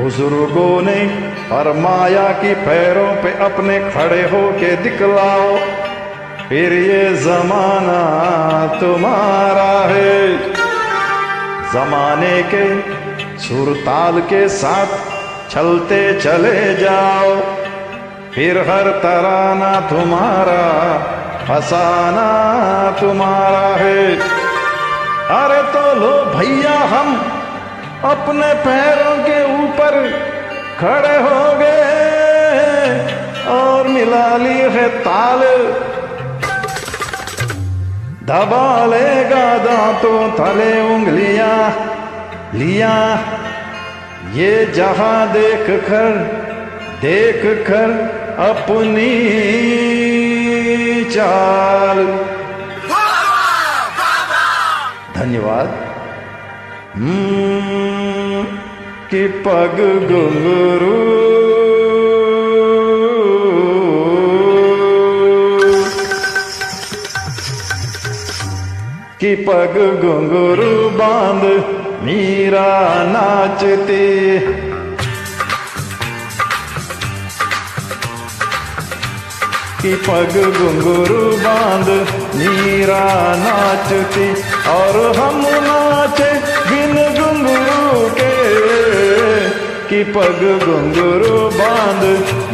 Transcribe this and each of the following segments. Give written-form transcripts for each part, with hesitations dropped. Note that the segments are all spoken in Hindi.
बुजुर्गों ने फरमाया कि पैरों पे अपने खड़े होके दिखलाओ, फिर ये जमाना तुम्हारा है। जमाने के सुर ताल के साथ चलते चले जाओ, फिर हर तराना तुम्हारा, फसाना तुम्हारा है। अरे तो लो भैया हम अपने पैरों के ऊपर खड़े हो गए और मिला ली है ताल, दबा लेगा दांतों तले उंगलियां लिया, ये जहां देख कर अपनी चाल। धन्यवाद। कि पग घुंघरू कि पग घुंघरू बांध मीरा नाचती, कि पग घुंघरू बांध मीरा नाचती और हम नाचे बिन घुंघरू के, कि पग घुंघरू बांध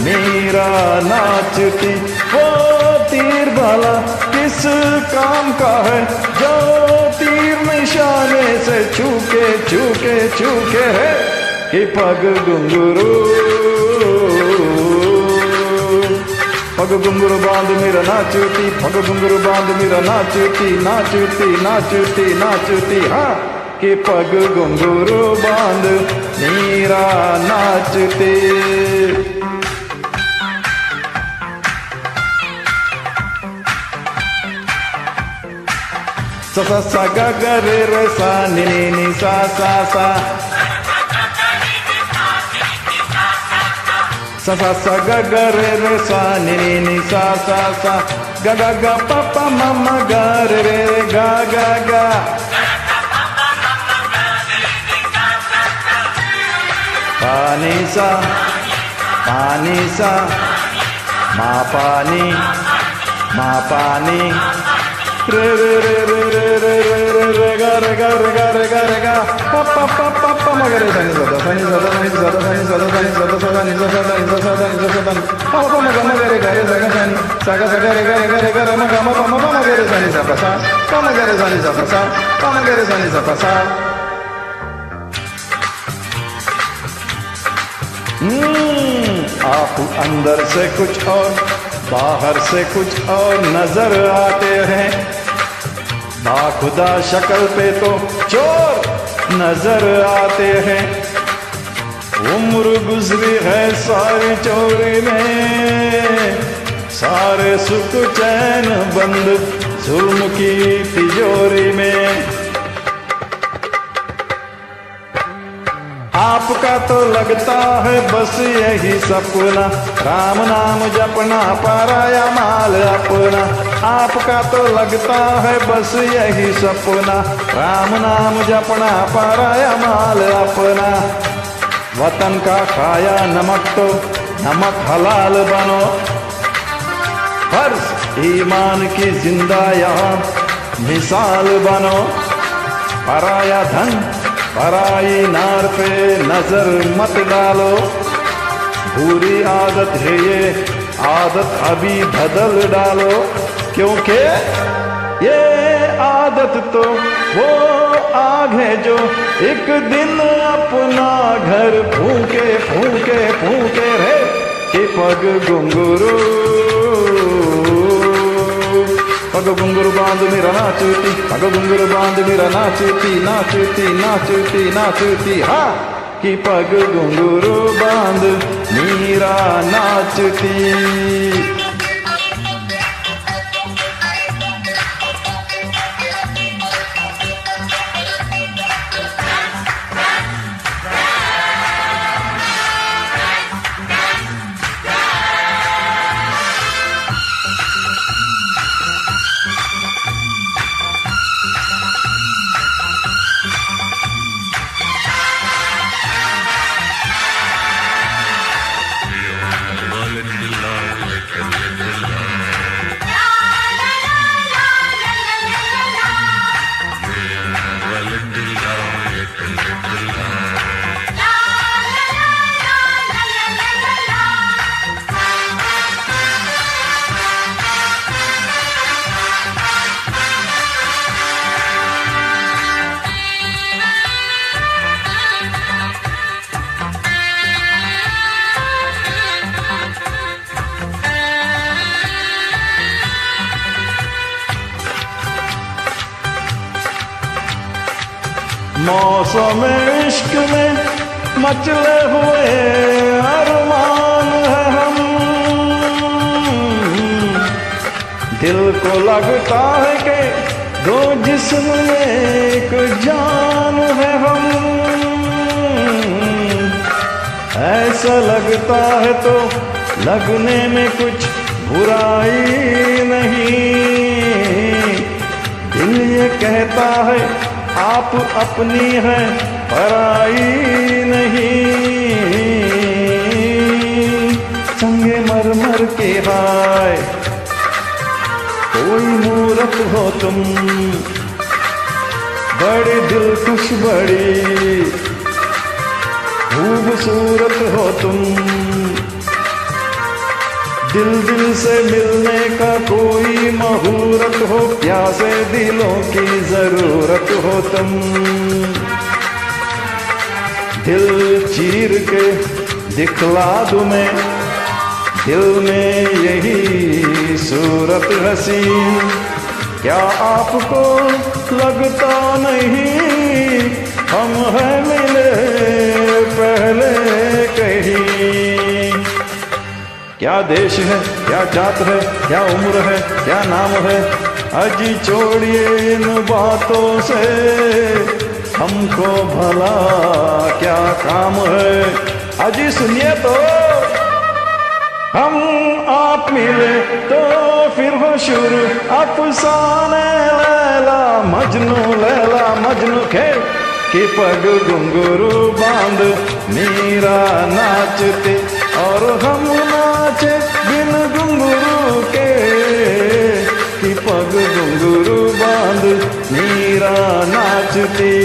मीरा नाचती। वो तीर भला किस काम का है जो तीर निशाने से छूके छूके छूके है, कि पग घुंघरू पग घुंघरू बांध मेरा नाचती, पग घुंघरू बांध मेरा नाचती नाचती नाचती नाचती। हाँ कि पग घुंघरू बांध मेरा नाचती। सा सा सा गा गा रे रे सा नी नी नी सा सा सा, सा सा सा गा गा रे रे सा नी नी नी सा सा सा, गा गा गा पा पा मा मा गा रे रे गा गा गा, पानी सा मा पानी रे रे रे रे रे रे रे रे रे गा रे गा रे गा रे गा रे गा पा पा पा पा पा मा गा रे सा नी सा सा नी सा सा नी सा सा नी सा सा नी सा सा सा नी सा सा नी सा सा नी सा सा पा पा मा गा मा गा रे गा रे सा गा सा नी सा गा सा गा रे गा रे गा रे गा रे मा गा मा पा मा गा रे सा नी सा पा सा पा मा गा रे सा नी सा पा सा पा मा गा रे सा नी सा पा सा। आप अंदर से कुछ और बाहर से कुछ और नजर आते हैं, बाखुदा शक्ल पे तो चोर नजर आते हैं। उम्र गुजरी है सारी चोरी में, सारे सुख चैन बंद जुल्म की तिजोरी में। आपका तो लगता है बस यही सपना, राम नाम जपना पराया माल अपना। आपका तो लगता है बस यही सपना, राम नाम जपना पराया माल अपना। वतन का खाया नमक तो नमक हलाल बनो, फर्ज ईमान की जिंदा यहाँ मिसाल बनो। पराया धन पराई नार पे नजर मत डालो, बुरी आदत है ये आदत अभी बदल डालो, क्योंकि ये आदत तो वो आग है जो एक दिन अपना घर फूके फूके फूके रहे। कि पग घुंघरू पग घुंघरू बांध मेरा नाचती, पग घुंघरू बांध मेरा नाचती नाचती नाचती नाचती। हाँ कि पग घुंघरू बांध मेरा नाचती। मौसम इश्क में मचले हुए अरमान है हम। दिल को लगता है कि दो जिस्म में एक जान है हम। ऐसा लगता है तो लगने में कुछ बुराई नहीं। दिल ये कहता है आप अपनी है पराई नहीं। संगे मरमर के हाय कोई मूरत हो तुम, बड़ी दिलकश बड़ी खूबसूरत हो तुम। दिल दिल से मिलने का कोई मुहूर्त हो, प्यासे दिलों की जरूरत हो तुम। दिल चीर के दिखला दूं मैं, दिल में यही सूरत हसीन। क्या आपको लगता नहीं हम हैं मिले पहले कहीं। क्या देश है, क्या जात है, क्या उम्र है, क्या नाम है, अजी छोड़िए इन बातों से। हमको भला क्या काम है, अजी सुनिए तो। हम आप मिले तो फिर हो शुरू अफसाने लैला मजनू, लैला मजनू के कि पग घुंघरू बांध मीरा नाचते और हम नाचे बिन घुंघरू के। कि पग घुंघरू बांध मीरा नाचती।